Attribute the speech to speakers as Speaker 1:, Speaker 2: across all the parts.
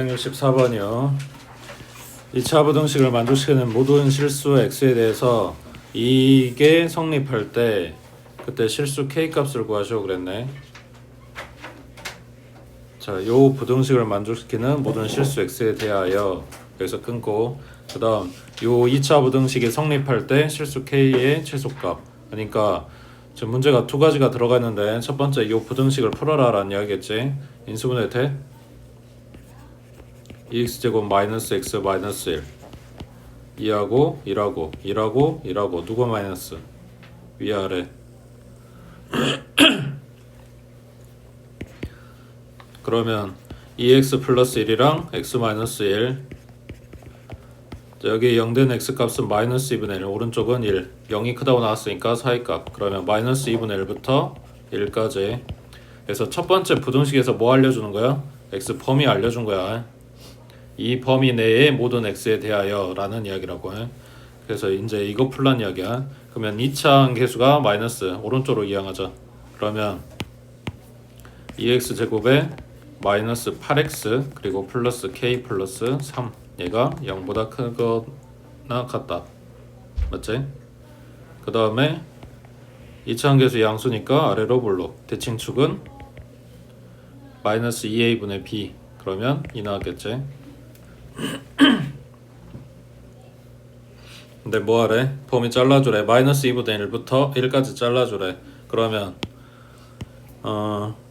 Speaker 1: 164번이요. 2차 부등식을 만족시키는 모든 실수 x에 대해서 이게 성립할 때 그때 실수 k 값을 구하시오 그랬네. 자, 요 부등식을 만족시키는 모든 실수 x에 대하여 여기서 끊고, 그 다음 요 2차 부등식이 성립할 때 실수 k의 최소값. 그러니까 지금 문제가 두 가지가 들어가 있는데 첫 번째 요 부등식을 풀어라 라는 이야기겠지. 인수분해 돼? 2x제곱 마이너스 x 마이너스 1 2하고 1하고 누가 마이너스? 위아래. 그러면 2x 플러스 1이랑 x 마이너스 1, 여기 0된 x 값은 마이너스 2분의 1, 오른쪽은 1, 0이 크다고 나왔으니까 사이값. 그러면 마이너스 2분의 1부터 1까지. 그래서 첫 번째 부등식에서 뭐 알려주는 거야? x 범위 알려준 거야. 이 범위 내의 모든 x에 대하여 라는 이야기라고 해. 그래서 이제 이거 풀란 이야기야. 그러면 2차 함계수가 마이너스, 오른쪽으로 이항하자. 그러면 2x 제곱에 마이너스 8x 그리고 플러스 k 플러스 3, 얘가 0보다 크거나 같다. 맞지? 그 다음에 2차 함계수 양수니까 아래로 볼록, 대칭축은 마이너스 2a분의 b, 그러면 2 나왔겠지. 근데 뭐하래? 범위 잘라주래. 마이너스 2분의 1부터 1까지 잘라주래. 그러면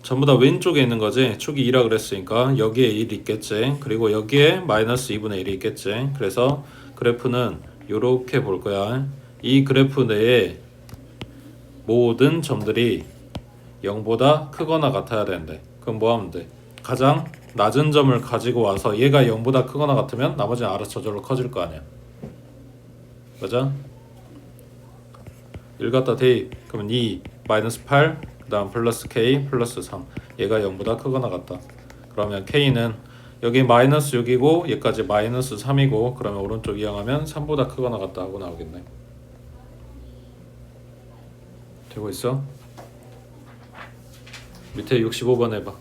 Speaker 1: 전부 다 왼쪽에 있는 거지. 축이 2라 그랬으니까 여기에 1 있겠지. 그리고 여기에 마이너스 2분의 1이 있겠지. 그래서 그래프는 요렇게 볼 거야. 이 그래프 내에 모든 점들이 0보다 크거나 같아야 되는데, 그럼 뭐 하면 돼? 가장 낮은 점을 가지고 와서 얘가 0보다 크거나 같으면 나머지는 알아서 저절로 커질 거 아니야. 맞아? 1 갖다 대입. 그러면 2 마이너스 8, 그 다음 플러스 k 플러스 3, 얘가 0보다 크거나 같다. 그러면 k는 여기 마이너스 6이고 얘까지 마이너스 3이고, 그러면 오른쪽 이항하면 3보다 크거나 같다 하고 나오겠네. 되고 있어? 밑에 65번 해봐.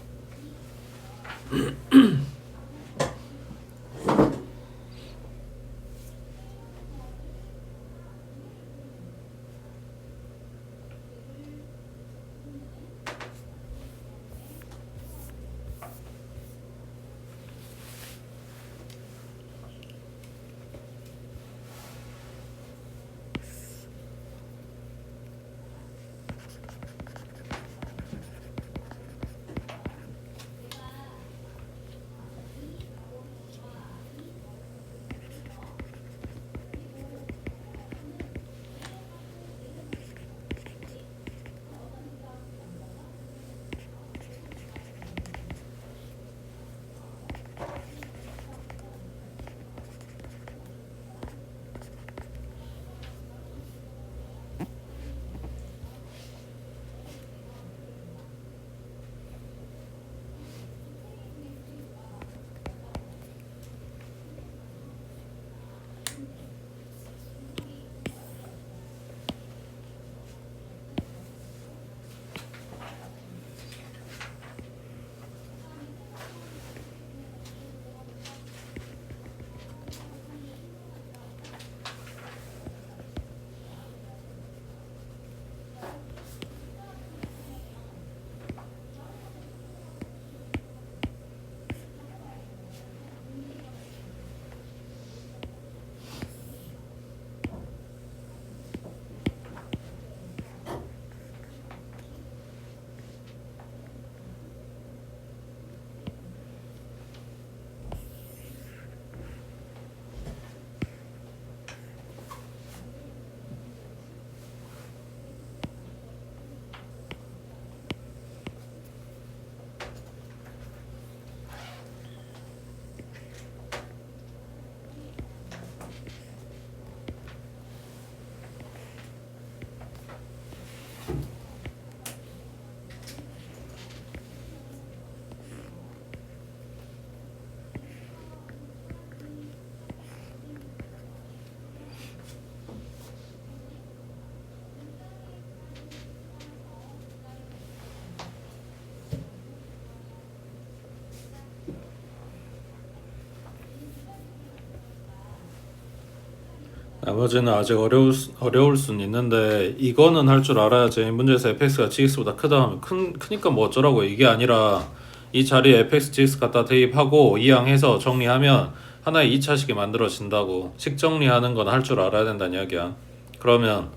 Speaker 1: 나머지는 아직 어려울 수는 있는데 이거는 할 줄 알아야지. 문제에서 fx가 gx보다 크다 하면 크니까 뭐 어쩌라고. 이게 아니라 이 자리에 fx, gx 갖다 대입하고 이항해서 정리하면 하나의 2차식이 만들어진다고. 식 정리하는 건 할 줄 알아야 된다는 이야기야. 그러면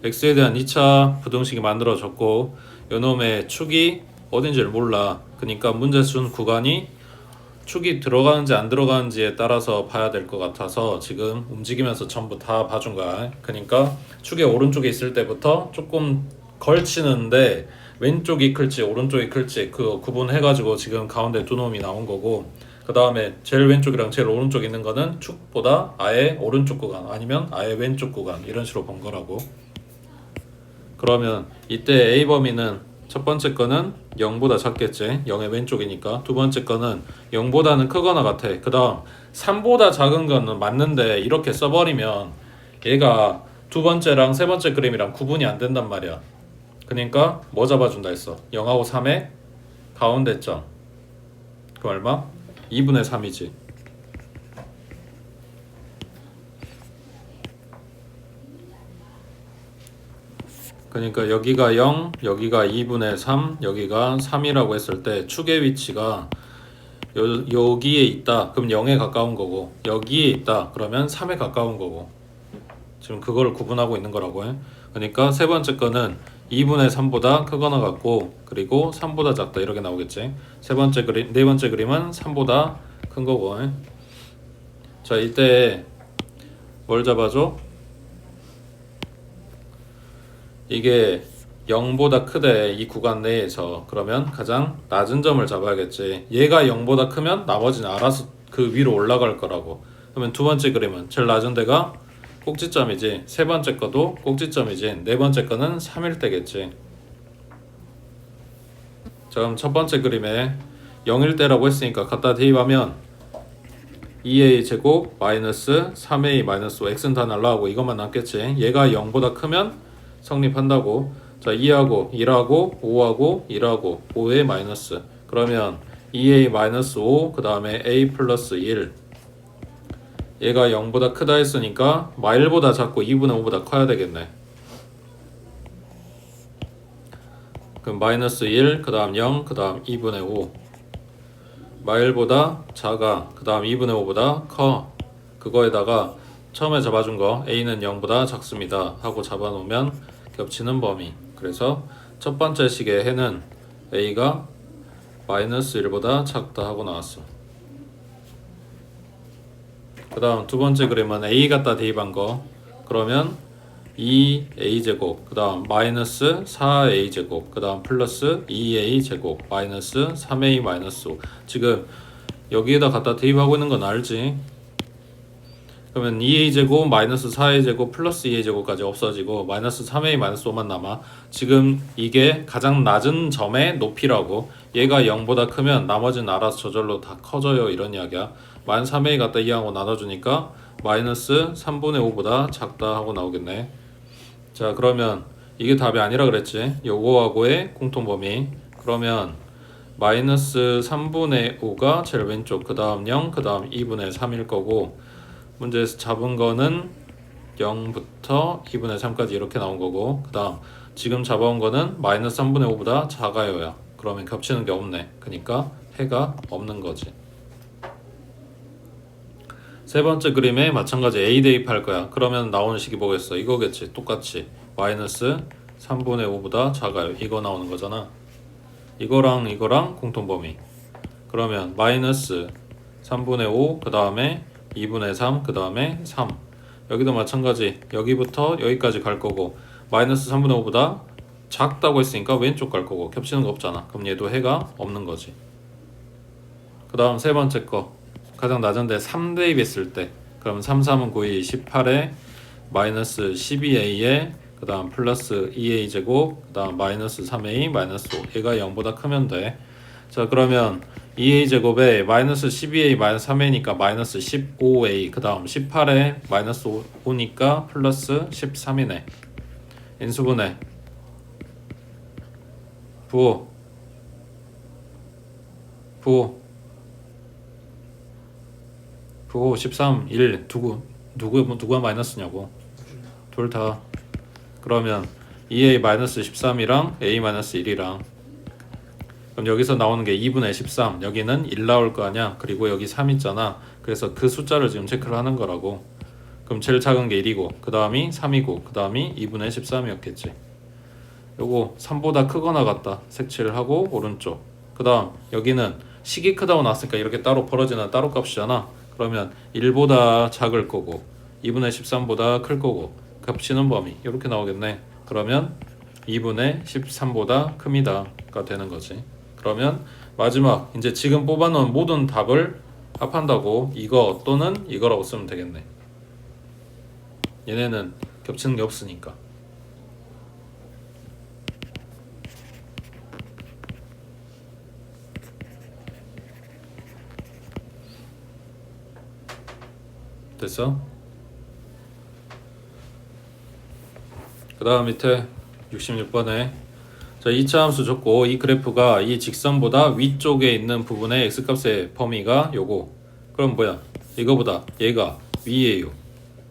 Speaker 1: x에 대한 2차 부등식이 만들어졌고 요놈의 축이 어딘지를 몰라. 그러니까 문제 준 구간이 축이 들어가는지 안 들어가는지에 따라서 봐야 될 것 같아서 지금 움직이면서 전부 다 봐준 거야. 그러니까 축의 오른쪽에 있을 때부터 조금 걸치는데 왼쪽이 클지 오른쪽이 클지 그 구분해가지고 지금 가운데 두 놈이 나온 거고, 그 다음에 제일 왼쪽이랑 제일 오른쪽 있는 거는 축보다 아예 오른쪽 구간 아니면 아예 왼쪽 구간 이런 식으로 본 거라고. 그러면 이때 A 범위는 첫 번째 거는 0보다 작겠지. 0의 왼쪽이니까. 두 번째 거는 0보다는 크거나 같아. 그 다음 3보다 작은 거는 맞는데 이렇게 써버리면 얘가 두 번째랑 세 번째 그림이랑 구분이 안 된단 말이야. 그러니까 뭐 잡아준다 했어? 0하고 3의 가운데 점. 그 얼마? 2분의 3이지. 그러니까 여기가 0, 여기가 2분의 3, 여기가 3이라고 했을 때 축의 위치가 여기에 있다. 그럼 0에 가까운 거고, 여기에 있다. 그러면 3에 가까운 거고. 지금 그걸 구분하고 있는 거라고 해. 그러니까 세 번째 거는 2분의 3보다 크거나 같고, 그리고 3보다 작다 이렇게 나오겠지. 네 번째 그림은 3보다 큰 거고. 자, 이때 뭘 잡아줘? 이게 0보다 크대 이 구간 내에서. 그러면 가장 낮은 점을 잡아야겠지. 얘가 0보다 크면 나머지는 알아서 그 위로 올라갈 거라고. 그러면 두 번째 그림은 제일 낮은 데가 꼭지점이지, 세 번째 거도 꼭지점이지, 네 번째 거는 3일 때겠지. 자, 그럼 첫 번째 그림에 0일 때라고 했으니까 갖다 대입하면 2a 제곱 마이너스 3a 마이너스 5 x는 다 날라가고 이것만 남겠지. 얘가 0보다 크면 성립한다고. 자, 2하고 1하고 5하고 1하고 5의 마이너스. 그러면 2a 마이너스 5 그 다음에 a 플러스 1. 얘가 0보다 크다 했으니까 마일보다 작고 2분의 5보다 커야 되겠네. 그럼 마이너스 1 그 다음 0 그 다음 2분의 5. 마일보다 작아 그 다음 2분의 5보다 커. 그거에다가 처음에 잡아준 거 a는 0보다 작습니다 하고 잡아놓으면 겹치는 범위. 그래서 첫 번째 식의 해는 a가 마이너스 1보다 작다 하고 나왔어. 그 다음 두 번째 그림은 a 갖다 대입한 거. 그러면 2a제곱 그 다음 마이너스 4a제곱 그 다음 플러스 2a제곱 마이너스 3a 마이너스 5. 지금 여기에다 갖다 대입하고 있는 건 알지? 그러면 2a제곱 마이너스 4a제곱 플러스 2a제곱까지 없어지고 마이너스 3a 마이너스 5만 남아. 지금 이게 가장 낮은 점의 높이라고. 얘가 0보다 크면 나머지는 알아서 저절로 다 커져요 이런 이야기야. 마이너스 3a 갖다 2하고 나눠주니까 마이너스 3분의 5보다 작다 하고 나오겠네. 자, 그러면 이게 답이 아니라 그랬지. 요거하고의 공통범위. 그러면 마이너스 3분의 5가 제일 왼쪽 그 다음 0 그 다음 2분의 3일 거고, 문제에서 잡은 거는 0부터 2분의 3까지 이렇게 나온 거고, 그 다음 지금 잡아온 거는 마이너스 3분의 5보다 작아요야. 그러면 겹치는 게 없네. 그러니까 해가 없는 거지. 세 번째 그림에 마찬가지 a 대입할 거야. 그러면 나오는 식이 뭐겠어? 이거겠지. 똑같이 마이너스 3분의 5보다 작아요. 이거 나오는 거잖아. 이거랑 이거랑 공통범위. 그러면 마이너스 3분의 5 그 다음에 2분의 3 그 다음에 3. 여기도 마찬가지. 여기부터 여기까지 갈 거고 마이너스 3분의 5보다 작다고 했으니까 왼쪽 갈 거고 겹치는 거 없잖아. 그럼 얘도 해가 없는 거지. 그 다음 세 번째 거 가장 낮은데 3 대입했을 때, 그럼 3, 3은 9이 18에 마이너스 12a에 그 다음 플러스 2a 제곱 그 다음 마이너스 3a 마이너스 5. 얘가 0보다 크면 돼. 자, 그러면 2a 제곱에 마이너스 12a 마이너스 3a니까 마이너스 15a 그 다음 18에 마이너스 5니까 플러스 13이네. 인수분해 부호 13 1 두고 누가 마이너스냐고. 둘 다. 그러면 2a-13이랑 a-1이랑 그럼 여기서 나오는 게 2분의 13 여기는 1 나올 거 아니야. 그리고 여기 3 있잖아. 그래서 그 숫자를 지금 체크를 하는 거라고. 그럼 제일 작은 게 1이고 그 다음이 3이고 그 다음이 2분의 13이었겠지. 요거 3보다 크거나 같다 색칠을 하고 오른쪽. 그 다음 여기는 식이 크다고 나왔으니까 이렇게 따로 벌어지는 따로 값이잖아. 그러면 1보다 작을 거고 2분의 13보다 클 거고 겹치는 범위 이렇게 나오겠네. 그러면 2분의 13보다 큽니다가 되는 거지. 그러면 마지막 이제 지금 뽑아놓은 모든 답을 합한다고 이거 또는 이거라고 쓰면 되겠네. 얘네는 겹치는 게 없으니까. 됐어? 그 다음 밑에 66번에 자 2차 함수 줬고 이 그래프가 이 직선보다 위쪽에 있는 부분의 x값의 범위가 요거. 그럼 뭐야? 이거보다 얘가 위에요.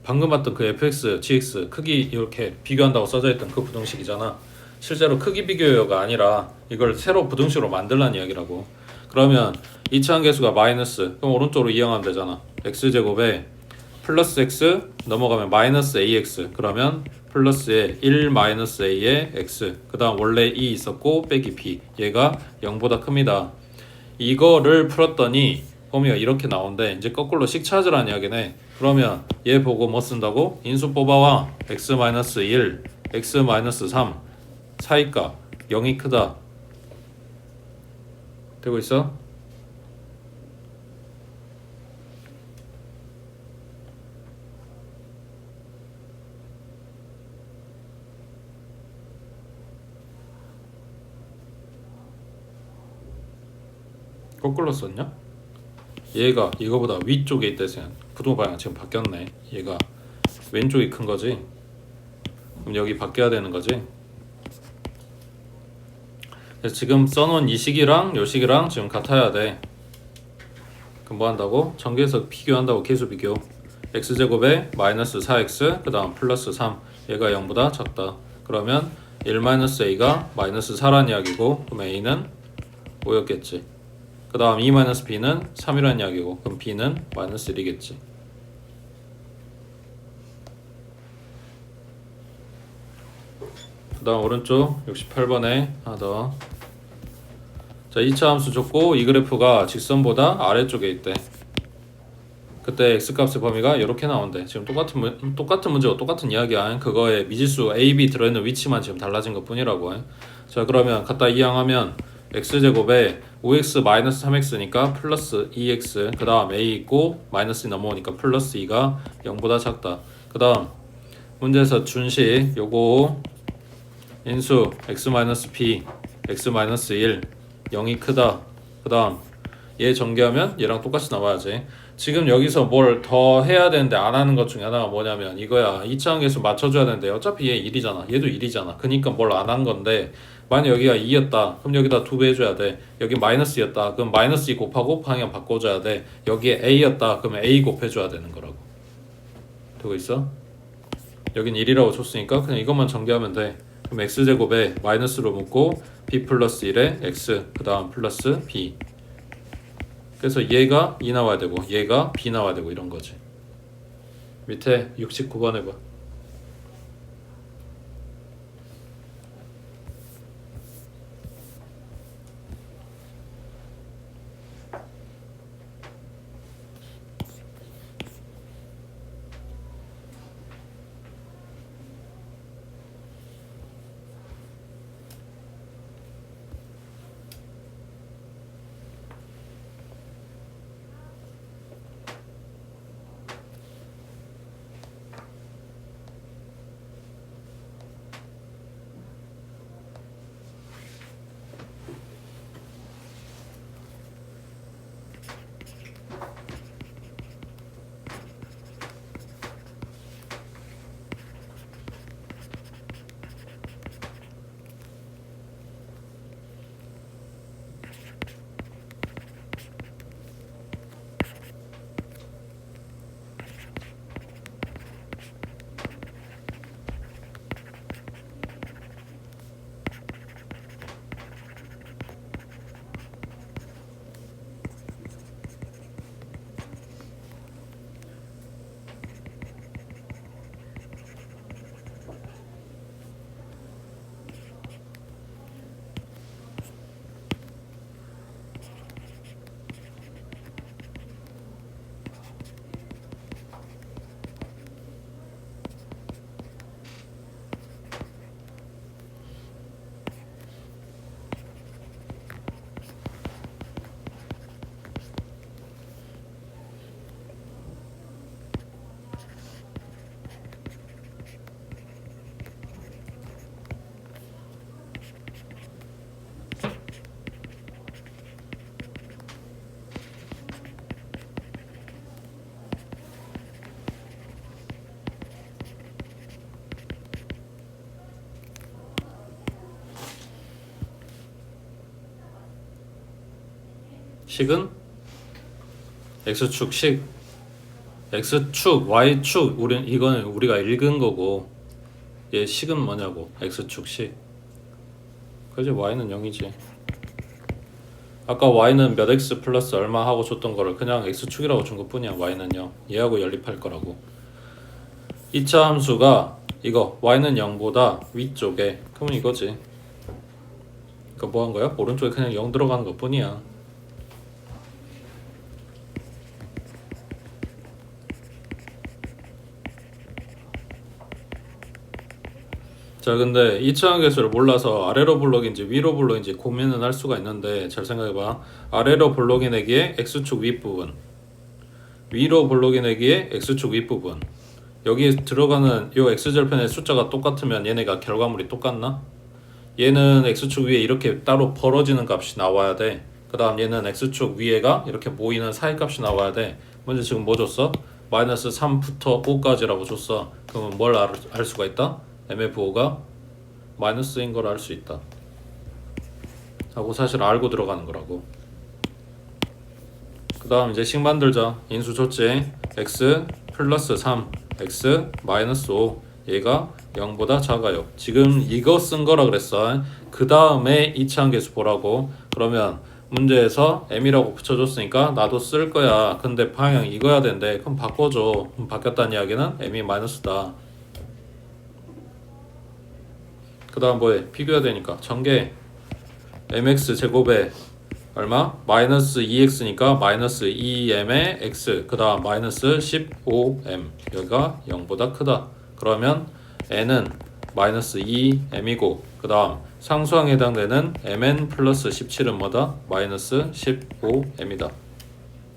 Speaker 1: 방금 봤던 그 fx, gx 크기 이렇게 비교한다고 써져 있던 그 부등식이잖아. 실제로 크기 비교가 아니라 이걸 새로 부등식으로 만들라는 이야기라고. 그러면 2차 함계수가 마이너스 그럼 오른쪽으로 이항하면 되잖아. x제곱에 플러스 x 넘어가면 마이너스 ax 그러면 플러스에 1 마이너스 a의 x 그 다음 원래 2 있었고 빼기 b 얘가 0보다 큽니다. 이거를 풀었더니 범위가 이렇게 나온대. 이제 거꾸로 식 찾으라는 이야기네. 그러면 얘 보고 뭐 쓴다고? 인수 뽑아와. x-1 x-3 사이값 0이 크다 되고 있어? 거꾸로 썼냐? 얘가 이거보다 위쪽에 있다 했으면 부동 방향 지금 바뀌었네. 얘가 왼쪽이 큰 거지. 그럼 여기 바뀌어야 되는 거지. 그래서 지금 써놓은 이 식이랑 요 식이랑 지금 같아야 돼. 그럼 뭐 한다고? 전개해서 비교한다고. 계수 비교. x제곱에 마이너스 4x 그 다음 플러스 3 얘가 0보다 작다. 그러면 1-a가 마이너스 4란 이야기고 그럼 a는 5였겠지. 그 다음 2-b는 3이라는 이야기고 그럼 b는 마이너스 1이겠지. 그 다음 오른쪽 68번에 하나 더. 자 2차 함수 줬고 이 그래프가 직선보다 아래쪽에 있대. 그때 x값의 범위가 이렇게 나온대. 지금 똑같은 문제고 똑같은 이야기야. 그거에 미지수 a, b 들어있는 위치만 지금 달라진 것 뿐이라고. 자 그러면 갖다 이항하면 x제곱에 5x-3x니까 플러스 2x 그 다음 a 있고 마이너스 넘어오니까 플러스 2가 0보다 작다. 그 다음 문제에서 준식 요거 인수 x-p x-1 0이 크다. 그 다음 얘 전개하면 얘랑 똑같이 나와야지. 지금 여기서 뭘 더 해야 되는데 안 하는 것 중에 하나가 뭐냐면 이거야. 2차 함계수 맞춰줘야 되는데 어차피 얘 1이잖아. 얘도 1이잖아. 그니까 뭘 안 한 건데 만약 여기가 2였다 그럼 여기다 2배 해줘야 돼. 여기 마이너스였다 그럼 마이너스 2 곱하고 방향 바꿔줘야 돼. 여기에 a였다 그러면 a 곱해줘야 되는 거라고. 되고 있어? 여긴 1이라고 줬으니까 그냥 이것만 전개하면 돼. 그럼 x제곱에 마이너스로 묶고 b 플러스 1에 x 그 다음 플러스 b. 그래서 얘가 2 나와야 되고 얘가 b 나와야 되고 이런 거지. 밑에 69번 해봐. 식은 x축 식, x축, y축 이거는 우리가 읽은 거고, 얘 식은 뭐냐고. x축 식. 그지? y는 0이지. 아까 y는 몇 x 플러스 얼마 하고 줬던 거를 그냥 x축이라고 준 것뿐이야. y는 0. 얘하고 연립할 거라고. 2차 함수가 이거 y는 0보다 위쪽에, 그러면 이거지. 그러니까 뭐 한 거야? 오른쪽에 그냥 0 들어가는 것뿐이야. 자, 근데 2차원 계수를 몰라서 아래로 블록인지 위로 블록인지 고민은 할 수가 있는데, 잘 생각해봐. 아래로 블록이 내기에 x축 윗부분, 위로 블록이 내기에 x축 윗부분. 여기 들어가는 요 x절편의 숫자가 똑같으면 얘네가 결과물이 똑같나? 얘는 x축 위에 이렇게 따로 벌어지는 값이 나와야 돼. 그 다음 얘는 x축 위에가 이렇게 모이는 사이값이 나와야 돼. 먼저 지금 뭐 줬어? 마이너스 3부터 5까지라고 줬어. 그러면 뭘 알 수가 있다? MF5가 마이너스인 걸 알 수 있다 하고 사실 알고 들어가는 거라고. 그 다음 이제 식 만들자. 인수 줬지. x 플러스 3, x 마이너스 5, 얘가 0보다 작아요. 지금 이거 쓴 거라 그랬어. 그 다음에 2차항 계수 보라고. 그러면 문제에서 m이라고 붙여줬으니까 나도 쓸 거야. 근데 방향 이거야 된대. 그럼 바꿔줘. 그럼 바뀌었다는 이야기는 m이 마이너스다. 그 다음 뭐해? 비교해야 되니까 전개 mx 제곱에 얼마? 마이너스 2x니까 마이너스 2m의 x, 그 다음 마이너스 15m, 여기가 0보다 크다. 그러면 n은 마이너스 2m이고, 그 다음 상수항에 해당되는 mn 플러스 17은 뭐다? 마이너스 15m이다.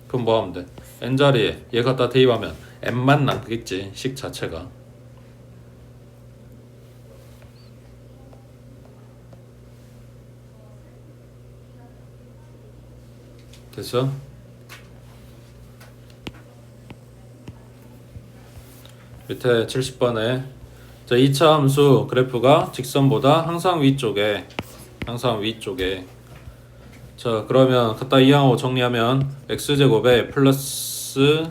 Speaker 1: 그럼 뭐 하면 돼? n 자리에 얘 갖다 대입하면 m만 남겠지, 식 자체가. 됐어? 밑에 70번에 자, 2차 함수 그래프가 직선보다 항상 위쪽에 자, 그러면 갖다 이항하고 정리하면 x제곱에 플러스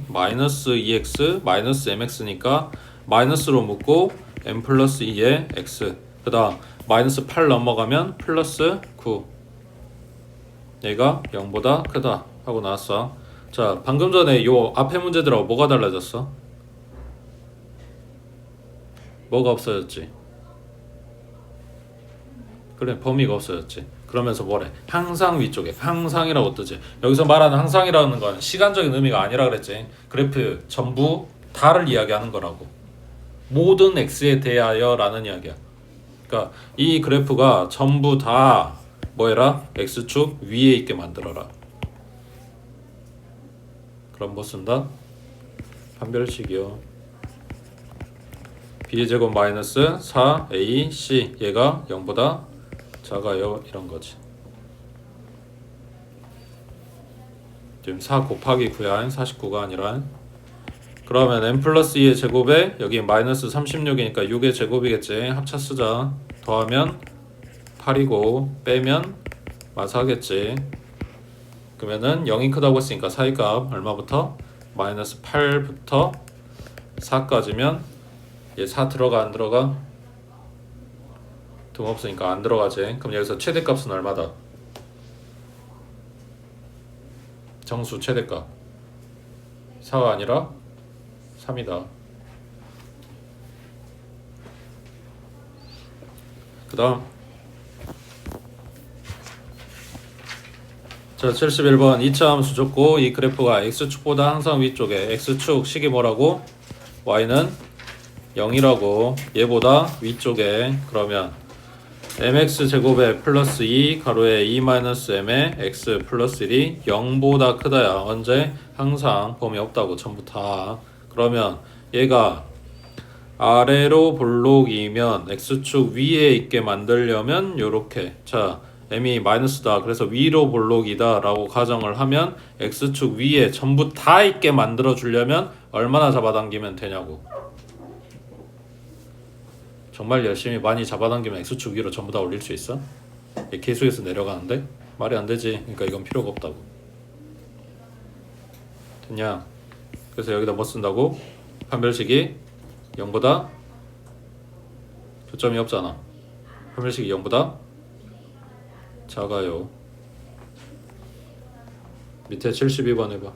Speaker 1: 마이너스 2x 마이너스 mx니까 마이너스로 묶고 m 플러스 2의 x, 그 다음 마이너스 8 넘어가면 플러스 9, 얘가 0보다 크다 하고 나왔어. 자, 방금 전에 요 앞에 문제들하고 뭐가 달라졌어? 뭐가 없어졌지? 그래, 범위가 없어졌지. 그러면서 뭐래? 항상 위쪽에, 항상이라고 뜨지. 여기서 말하는 항상이라는 건 시간적인 의미가 아니라 그랬지. 그래프 전부 다를 이야기하는 거라고. 모든 x에 대하여 라는 이야기야. 그러니까 이 그래프가 전부 다 뭐해라? x축 위에 있게 만들어라. 그럼 뭐 쓴다? 판별식이요. b제곱 마이너스 4ac, 얘가 0보다 작아요, 이런 거지. 지금 4 곱하기 9야, 49가 아니라. 그러면 n 플러스 2의 제곱에 여기 마이너스 36이니까 6의 제곱이겠지. 합차 쓰자. 더하면 8이고 빼면 마사하겠지. 그러면은 0이 크다고 했으니까 사이값 얼마부터? 마이너스 8부터 4까지면 얘 4 들어가 안 들어가? 등 없으니까 안 들어가지. 그럼 여기서 최대값은 얼마다? 정수 최대값 4가 아니라 3이다. 그 다음 자, 71번 2차 함수 줬고 이 그래프가 x축보다 항상 위쪽에, x축 식이 뭐라고? y는 0이라고, 얘보다 위쪽에. 그러면 mx 제곱에 플러스 2 가로에 2 마이너스 m의 x 플러스 1이 0보다 크다야. 언제? 항상. 범위 없다고 전부 다. 그러면 얘가 아래로 볼록이면 x축 위에 있게 만들려면 요렇게, 자 m이 마이너스다, 그래서 위로 볼록이다 라고 가정을 하면 x축 위에 전부 다 있게 만들어 주려면 얼마나 잡아당기면 되냐고. 정말 열심히 많이 잡아당기면 x축 위로 전부 다 올릴 수 있어? 계수에서 내려가는데? 말이 안 되지. 그러니까 이건 필요가 없다고. 됐냐? 그래서 여기다 뭐 쓴다고? 판별식이 0보다 교점이 없잖아. 판별식이 0보다 작아요. 밑에 72번 해봐.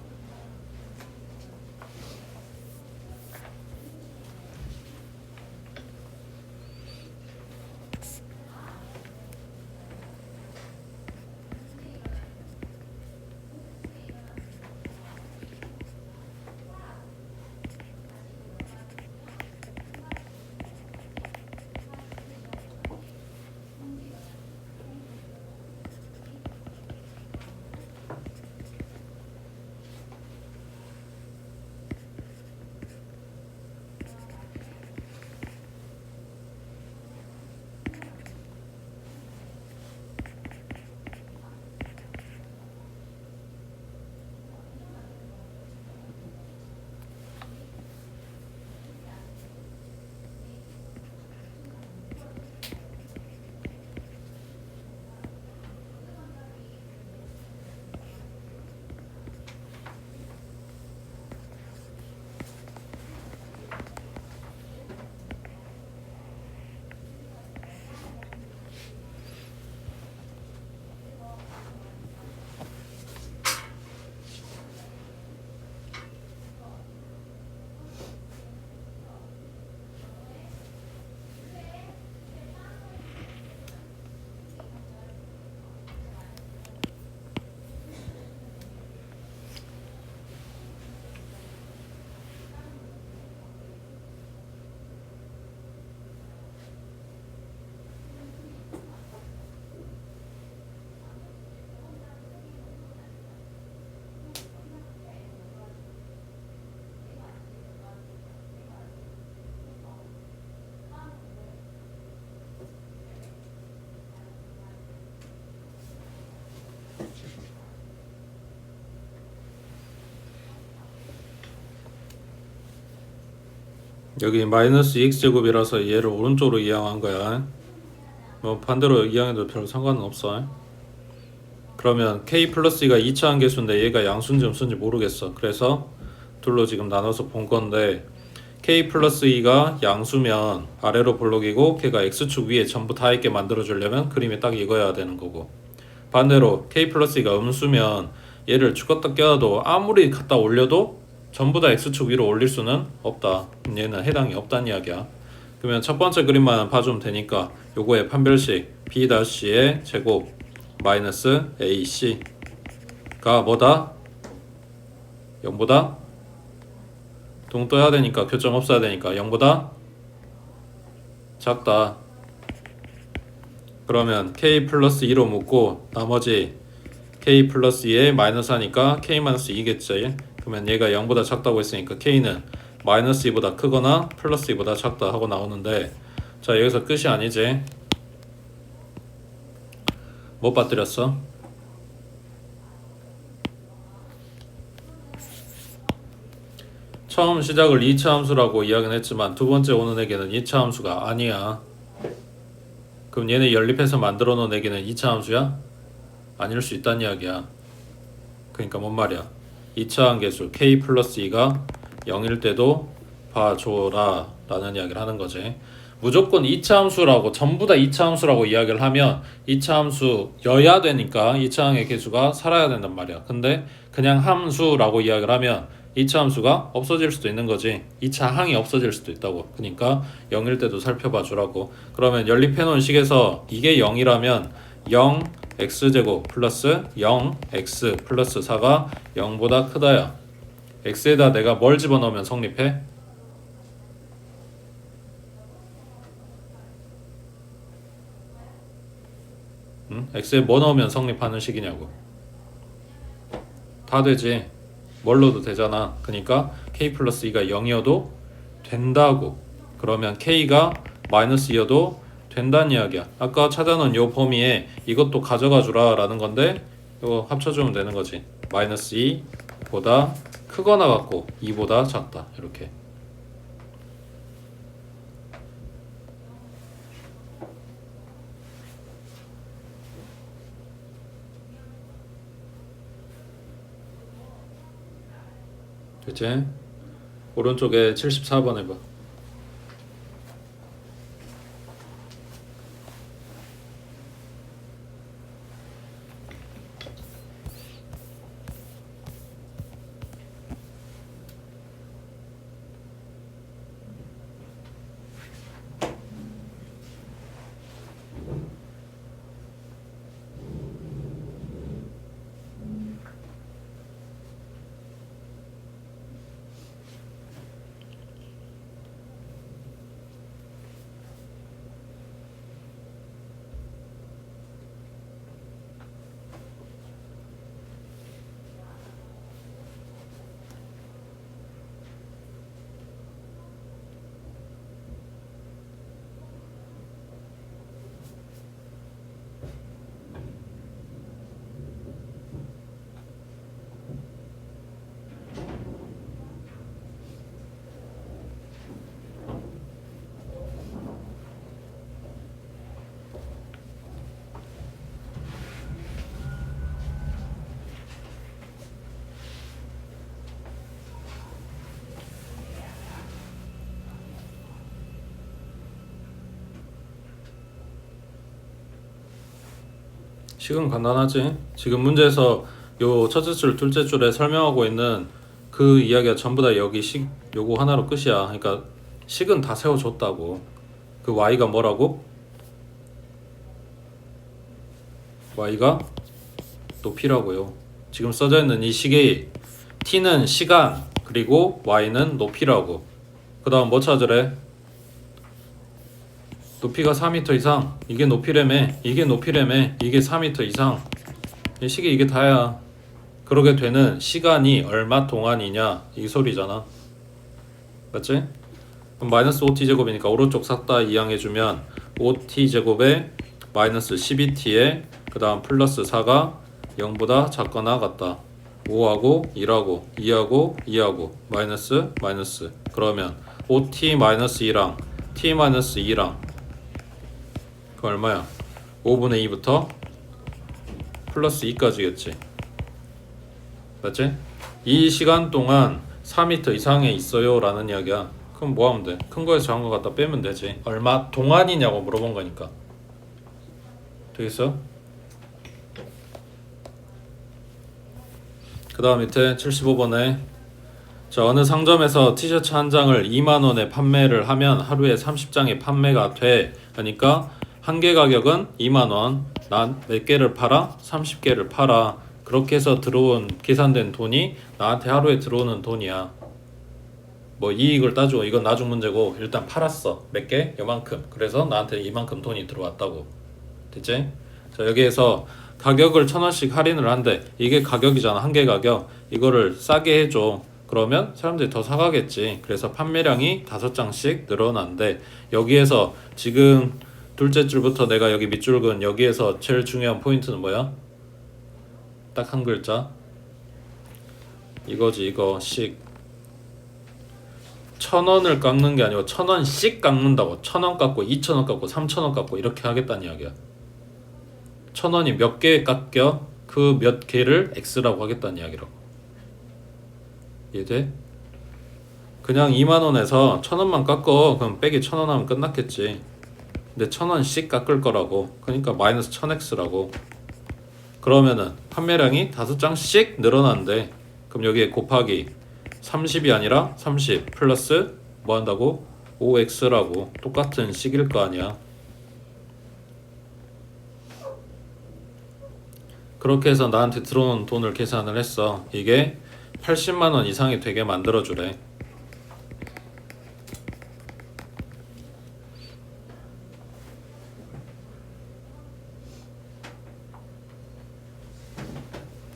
Speaker 1: 여기 마이너스 x제곱이라서 얘를 오른쪽으로 이항한 거야. 뭐 반대로 이항해도 별 상관은 없어. 그러면 k 플러스 2가 2차항 계수인데 얘가 양수인지 음수인지 모르겠어. 그래서 둘로 지금 나눠서 본 건데 k 플러스 2가 양수면 아래로 볼록이고 걔가 x축 위에 전부 다 있게 만들어주려면 그림이 딱 이거여야 되는 거고, 반대로 k 플러스 2가 음수면 얘를 죽었다 깨어도 아무리 갖다 올려도 전부 다 x축 위로 올릴 수는 없다. 얘는 해당이 없다는 이야기야. 그러면 첫 번째 그림만 봐주면 되니까 요거의 판별식 b-의 제곱 마이너스 ac가 뭐다? 0보다 동 떠야 되니까 교점 없어야 되니까 0보다 작다. 그러면 k 플러스 2로 묶고 나머지 k 플러스 2에 마이너스 하니까 k 마이너스 2겠지. 그러면 얘가 0보다 작다고 했으니까 k는 마이너스 2보다 크거나 플러스 2보다 작다 하고 나오는데, 자 여기서 끝이 아니지. 못 빠뜨렸어? 처음 시작을 2차 함수라고 이야기는 했지만 두 번째 오는 애기는 2차 함수가 아니야. 그럼 얘네 연립해서 만들어 놓은 애기는 2차 함수야? 아닐 수 있다는 이야기야. 그러니까 뭔 말이야? 2차 함계수 k 플러스 2가 0일 때도 봐줘라 라는 이야기를 하는 거지. 무조건 2차 함수라고 전부 다 2차 함수라고 이야기를 하면 2차 함수여야 되니까 2차 항의 계수가 살아야 된단 말이야. 근데 그냥 함수라고 이야기를 하면 2차 함수가 없어질 수도 있는 거지. 2차 항이 없어질 수도 있다고. 그러니까 0일 때도 살펴봐 주라고. 그러면 연립해 놓은 식에서 이게 0이라면 0 x제곱 플러스 0 x 플러스 4가 0보다 크다야. x에다 내가 뭘 집어넣으면 성립해? 응? x에 뭐 넣으면 성립하는 식이냐고. 다 되지. 뭘 넣어도 되잖아. 그러니까 k 플러스 2가 0이어도 된다고. 그러면 k가 마이너스 2여도 된다는 이야기야. 아까 찾아놓은 요 범위에 이것도 가져가 주라 라는 건데 이거 합쳐주면 되는 거지. 마이너스 2보다 크거나 같고 2보다 작다. 이렇게. 그치? 오른쪽에 74번 해봐. 식은 간단하지. 지금 문제에서 요 첫째 줄, 둘째 줄에 설명하고 있는 그 이야기가 전부 다 여기 식 요거 하나로 끝이야. 그러니까 식은 다 세워줬다고. 그 y가 뭐라고? y가 높이라고요. 지금 써져 있는 이 식의 t는 시간 그리고 y는 높이라고. 그 다음 뭐 찾으래? 높이가 4m 이상. 이게 높이래매. 이게 높이래매. 이게 4m 이상. 이 식이 이게 다야. 그러게 되는 시간이 얼마 동안이냐 이 소리잖아. 맞지? 그럼 마이너스 5t 제곱이니까 오른쪽 싹 다 이항해주면 5t 제곱에 마이너스 12t에 그 다음 플러스 4가 0보다 작거나 같다. 5하고 1하고 2하고 2하고 마이너스 마이너스. 그러면 5t 마이너스 2랑 t 마이너스 2랑 그 얼마야? 5분의 2부터 플러스 2까지겠지. 맞지? 이 시간 동안 4m 이상에 있어요 라는 이야기야. 그럼 뭐 하면 돼? 큰 거에서 작은 거 갖다 빼면 되지. 얼마 동안이냐고 물어본 거니까. 되겠어? 그 다음 밑에 75번에 자, 어느 상점에서 티셔츠 한 장을 2만원에 판매를 하면 하루에 30장이 판매가 돼. 그러니까 한 개 가격은 2만원. 난 몇 개를 팔아? 30개를 팔아. 그렇게 해서 들어온 계산된 돈이 나한테 하루에 들어오는 돈이야. 뭐 이익을 따지고 이건 나중 문제고 일단 팔았어. 몇 개? 요만큼. 그래서 나한테 이만큼 돈이 들어왔다고. 됐지? 자, 여기에서 가격을 1,000원씩 할인을 한대. 이게 가격이잖아. 한 개 가격. 이거를 싸게 해줘. 그러면 사람들이 더 사가겠지. 그래서 판매량이 5장씩 늘어난대. 여기에서 지금 둘째 줄부터 내가 여기 밑줄 그은 여기에서 제일 중요한 포인트는 뭐야? 딱 한 글자. 이거지. 이거 씩. 1,000원을 깎는 게 아니고 1,000원씩 깎는다고. 1,000원 깎고 2,000원 깎고 3,000원 깎고 이렇게 하겠다는 이야기야. 1,000원이 몇 개 깎여? 그 몇 개를 X라고 하겠다는 이야기라고. 이해돼? 그냥 2만원에서 1,000원만 깎어. 그럼 빼기 1,000원 하면 끝났겠지. 근데 1,000원씩 깎을 거라고. 그러니까 마이너스 1000X라고. 그러면은 판매량이 5장씩 늘어난대. 그럼 여기에 곱하기 30이 아니라 30 플러스 뭐 한다고? 5X라고. 똑같은 식일 거 아니야. 그렇게 해서 나한테 들어오는 돈을 계산을 했어. 이게 80만원 이상이 되게 만들어주래.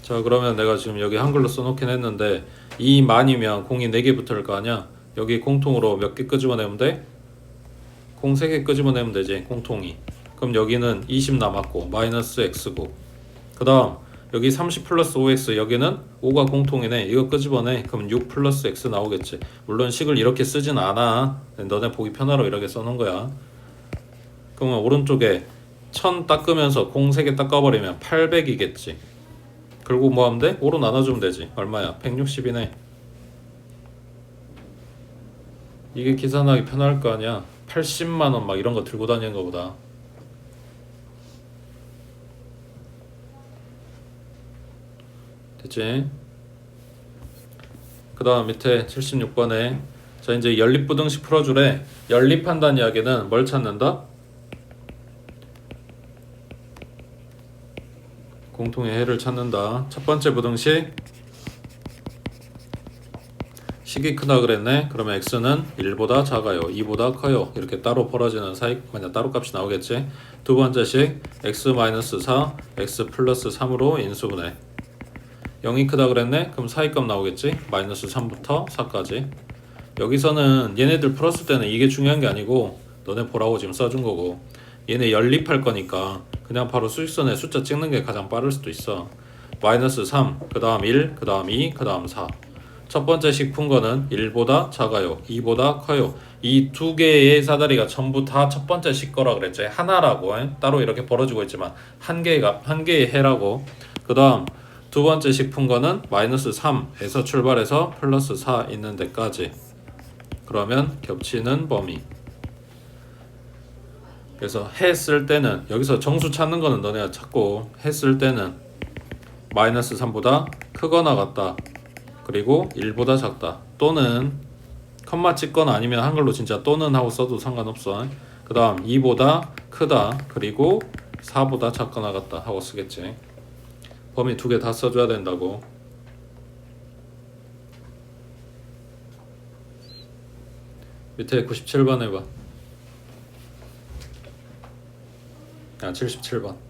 Speaker 1: 자, 그러면 내가 지금 여기 한글로 써놓긴 했는데 2만이면 공이 4개 붙을 거 아니야. 여기 공통으로 몇 개 끄집어내면 돼? 공 3개 끄집어내면 되지. 공통이. 그럼 여기는 20 남았고 마이너스 X고 그 다음 여기 30 플러스 5X 여기는 5가 공통이네. 이거 끄집어내. 그럼 6 플러스 X 나오겠지. 물론 식을 이렇게 쓰진 않아. 너네 보기 편하라고 이렇게 써놓은 거야. 그러면 오른쪽에 1000 닦으면서 공 3개 닦아버리면 800이겠지. 결국 뭐 하면 돼? 5로 나눠주면 되지. 얼마야? 160이네. 이게 계산하기 편할 거 아니야. 80만원 막 이런 거 들고 다니는 거보다. 됐지? 그 다음 밑에 76번에 자 이제 연립부등식 풀어주래. 연립한다는 이야기는 뭘 찾는다? 공통의 해를 찾는다. 첫 번째 부등식 식이 크다 그랬네. 그러면 x는 1보다 작아요, 2보다 커요. 이렇게 따로 벌어지는 사이 만약 따로 값이 나오겠지. 두 번째 식 x-4, x 플러스 3으로 인수분해. 0이 크다 그랬네. 그럼 사이값 나오겠지. 마이너스 3부터 4까지. 여기서는 얘네들 풀었을 때는 이게 중요한 게 아니고 너네 보라고 지금 써준 거고, 얘네 연립할 거니까 그냥 바로 수직선에 숫자 찍는 게 가장 빠를 수도 있어. 마이너스 3, 그 다음 1, 그 다음 2, 그 다음 4. 첫 번째 식 푼 거는 1보다 작아요, 2보다 커요. 이 두 개의 사다리가 전부 다 첫 번째 식 거라 그랬지. 하나라고 따로 이렇게 벌어지고 있지만 한 개의 해라고. 그 다음 두 번째 식 푼 거는 마이너스 3에서 출발해서 플러스 4 있는 데까지. 그러면 겹치는 범위. 그래서 해 쓸 때는 여기서 정수 찾는 거는 너네가 찾고, 해 쓸 때는 마이너스 3보다 크거나 같다, 그리고 1보다 작다, 또는 컴마 찍거나 아니면 한글로 진짜 또는 하고 써도 상관없어. 그 다음 2보다 크다, 그리고 4보다 작거나 같다 하고 쓰겠지. 범위 두 개 다 써줘야 된다고. 밑에 97번 해봐. 77번.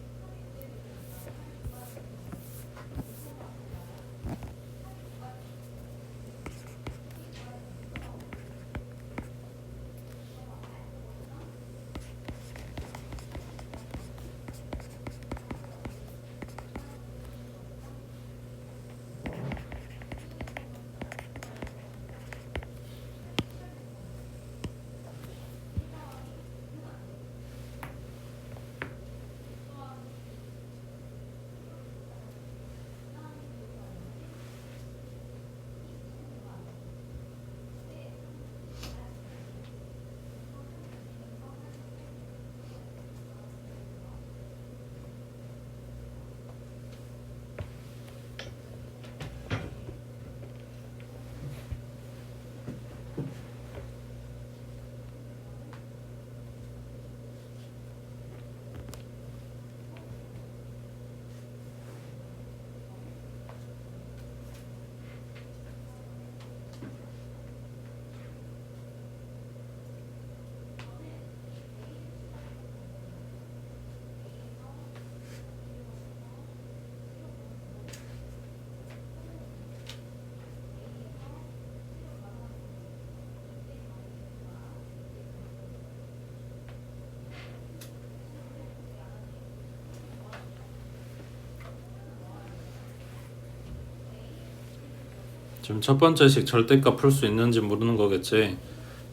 Speaker 1: 지금 첫 번째 식 절대값 풀 수 있는지 모르는 거겠지.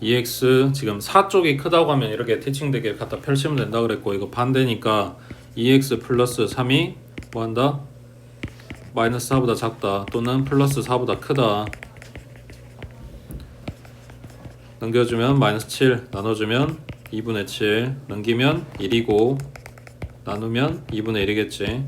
Speaker 1: EX 지금 4 쪽이 크다고 하면 이렇게 티칭되게 갖다 펼치면 된다 그랬고, 이거 반대니까 EX 플러스 3이 뭐한다? 마이너스 4보다 작다, 또는 플러스 4보다 크다. 넘겨주면 마이너스 7, 나눠주면 2분의 7, 넘기면 1이고 나누면 2분의 1이겠지.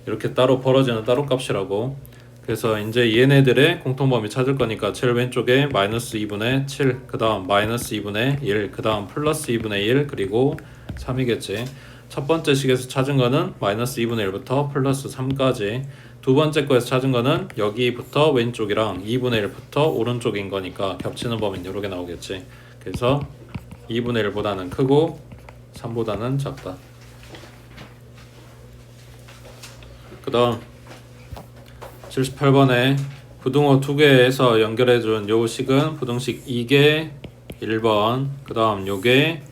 Speaker 1: 이렇게 따로 벌어지는 따로 값이라고. 그래서 이제 얘네들의 공통범위 찾을 거니까 제일 왼쪽에 마이너스 2분의 7, 그 다음 마이너스 2분의 1, 그 다음 플러스 2분의 1, 그리고 3이겠지. 첫 번째 식에서 찾은 거는 마이너스 2분의 1부터 플러스 3까지. 두 번째 거에서 찾은 거는 여기부터 왼쪽이랑 2분의 1부터 오른쪽인 거니까 겹치는 범위는 이렇게 나오겠지. 그래서 2분의 1보다는 크고 3보다는 작다. 그 다음 78번에 부등호 두 개에서 연결해준 요 식은 부등식 2개 1번, 그 다음 요게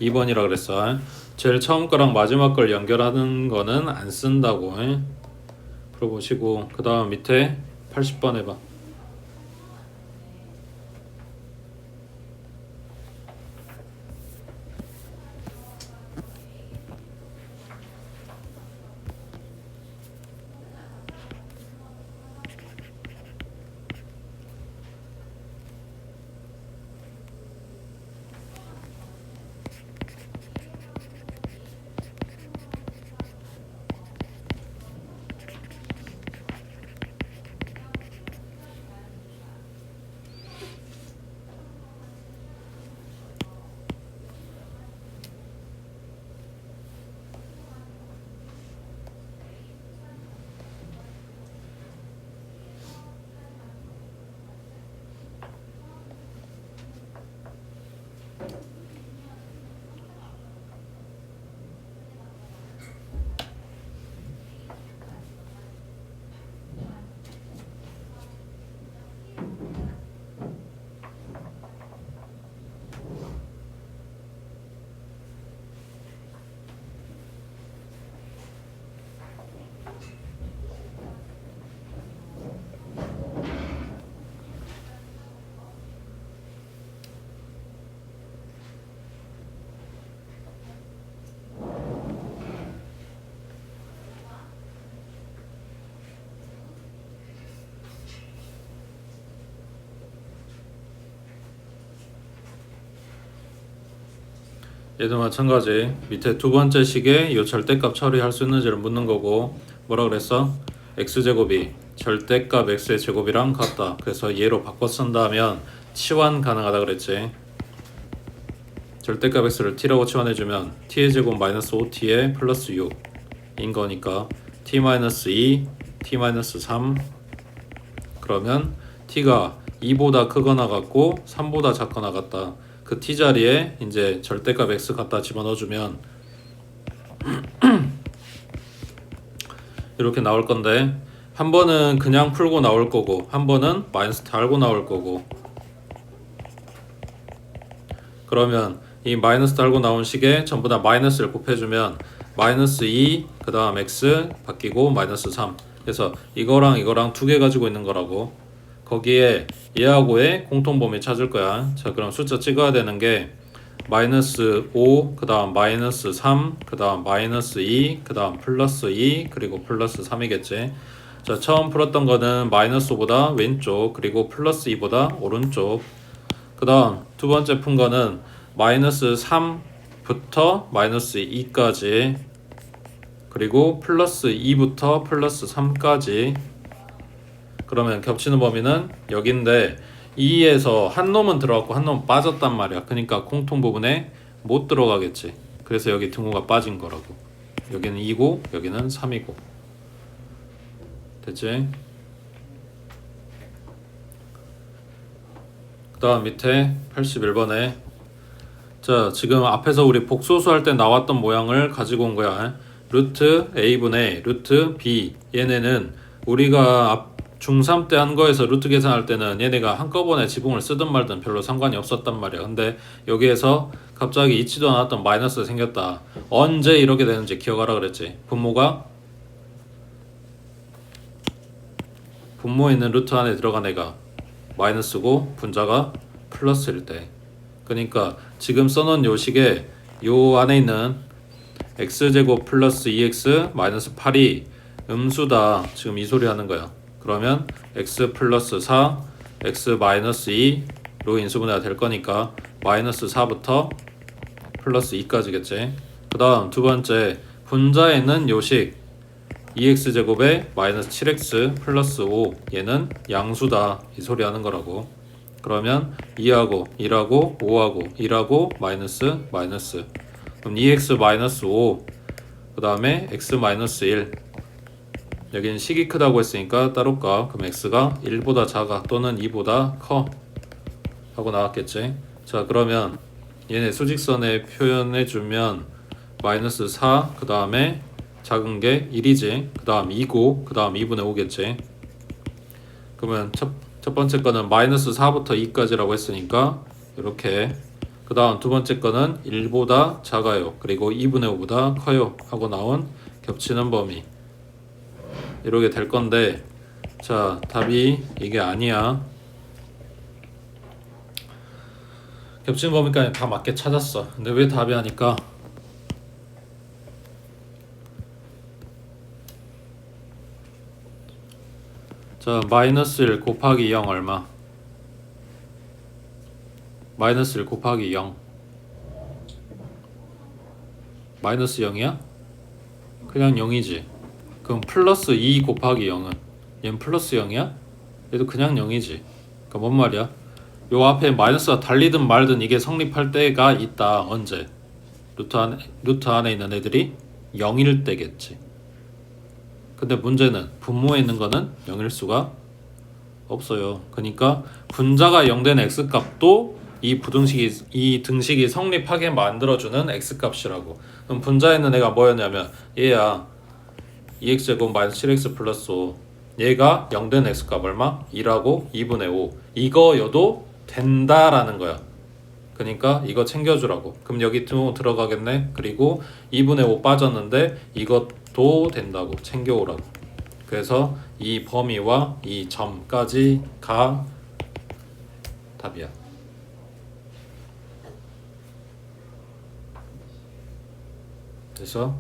Speaker 1: 2번이라 그랬어. 제일 처음 거랑 마지막 걸 연결하는 거는 안 쓴다고 풀어보시고, 그 다음 밑에 80번 해봐. 얘도 마찬가지. 밑에 두 번째 식에 이 절대값 처리할 수 있는지를 묻는 거고, 뭐라 그랬어? x제곱이 절대값 x의 제곱이랑 같다. 그래서 얘로 바꿔 쓴다면 치환 가능하다 그랬지. 절대값 x를 t라고 치환해주면 t의 제곱 마이너스 5t에 플러스 6인 거니까 t-2, t-3. 그러면 t가 2보다 크거나 같고 3보다 작거나 같다. 그 t 자리에 이제 절대값 x 갖다 집어넣어주면 이렇게 나올 건데, 한 번은 그냥 풀고 나올 거고 한 번은 마이너스 달고 나올 거고, 그러면 이 마이너스 달고 나온 식에 전부 다 마이너스를 곱해주면 마이너스 2, 그 다음 x 바뀌고 마이너스 3. 그래서 이거랑 이거랑 두 개 가지고 있는 거라고. 거기에 얘하고의 공통범위 찾을 거야. 자, 그럼 숫자 찍어야 되는 게 마이너스 5, 그 다음 마이너스 3, 그 다음 마이너스 2, 그 다음 플러스 2, 그리고 플러스 3이겠지. 자, 처음 풀었던 거는 마이너스 5보다 왼쪽, 그리고 플러스 2보다 오른쪽. 그 다음 두 번째 푼 거는 마이너스 3부터 마이너스 2까지, 그리고 플러스 2부터 플러스 3까지. 그러면 겹치는 범위는 여기인데 2에서 한 놈은 들어갔고 한 놈은 빠졌단 말이야. 그러니까 공통 부분에 못 들어가겠지. 그래서 여기 등호가 빠진 거라고. 여기는 2고 여기는 3이고. 됐지? 그 다음 밑에 81번에 자, 지금 앞에서 우리 복소수 할 때 나왔던 모양을 가지고 온 거야. 루트 a분의 루트 b. 얘네는 우리가 중3 때 한 거에서 루트 계산할 때는 얘네가 한꺼번에 지붕을 쓰든 말든 별로 상관이 없었단 말이야. 근데 여기에서 갑자기 있지도 않았던 마이너스가 생겼다. 언제 이렇게 되는지 기억하라 그랬지. 분모가 분모에 있는 루트 안에 들어간 애가 마이너스고 분자가 플러스일 때. 그러니까 지금 써놓은 요 식에 요 안에 있는 x제곱 플러스 2x 마이너스 8이 음수다. 지금 이 소리 하는 거야. 그러면 x 플러스 4, x 마이너스 2로 인수분해가 될 거니까 마이너스 4부터 플러스 2까지겠지. 그 다음 두 번째 분자에 있는 요식 2x제곱에 마이너스 7x 플러스 5, 얘는 양수다. 이 소리 하는 거라고. 그러면 2하고 1하고 5하고 1하고 마이너스 마이너스. 그럼 2x 마이너스 5, 그 다음에 x 마이너스 1. 여기는 식이 크다고 했으니까 따로까. 그럼 x가 1보다 작아 또는 2보다 커 하고 나왔겠지. 자, 그러면 얘네 수직선에 표현해주면 마이너스 4, 그 다음에 작은 게 1이지. 그 다음 2고 그 다음 2분의 5겠지. 그러면 첫 번째 거는 마이너스 4부터 2까지라고 했으니까 이렇게. 그 다음 두 번째 거는 1보다 작아요, 그리고 2분의 5보다 커요 하고 나온 겹치는 범위. 이렇게 될 건데, 자, 답이 이게 아니야. 겹치는 범위까지 다 맞게 찾았어. 근데 왜 답이 아닐까? 자, 마이너스 1 곱하기 0 얼마? 마이너스 1 곱하기 0 마이너스 0이야? 그냥 0이지. 그럼 플러스 2 곱하기 0은 얘는 플러스 0이야? 얘도 그냥 0이지. 그러니까 뭔 말이야? 요 앞에 마이너스가 달리든 말든 이게 성립할 때가 있다. 언제? 루트 안에 있는 애들이 0일 때겠지. 근데 문제는 분모에 있는 거는 0일 수가 없어요. 그러니까 분자가 0된 x값도 이 등식이 성립하게 만들어주는 x값이라고. 그럼 분자에 있는 애가 뭐였냐면 얘야. 2x제곱 마이너스 7x 플러스 5. 얘가 0된 x값 얼마? 1하고 2분의 5. 이거여도 된다라는 거야. 그러니까 이거 챙겨주라고. 그럼 여기 들어가겠네. 그리고 2분의 5 빠졌는데 이것도 된다고 챙겨오라고. 그래서 이 범위와 이 점까지가 답이야. 그래서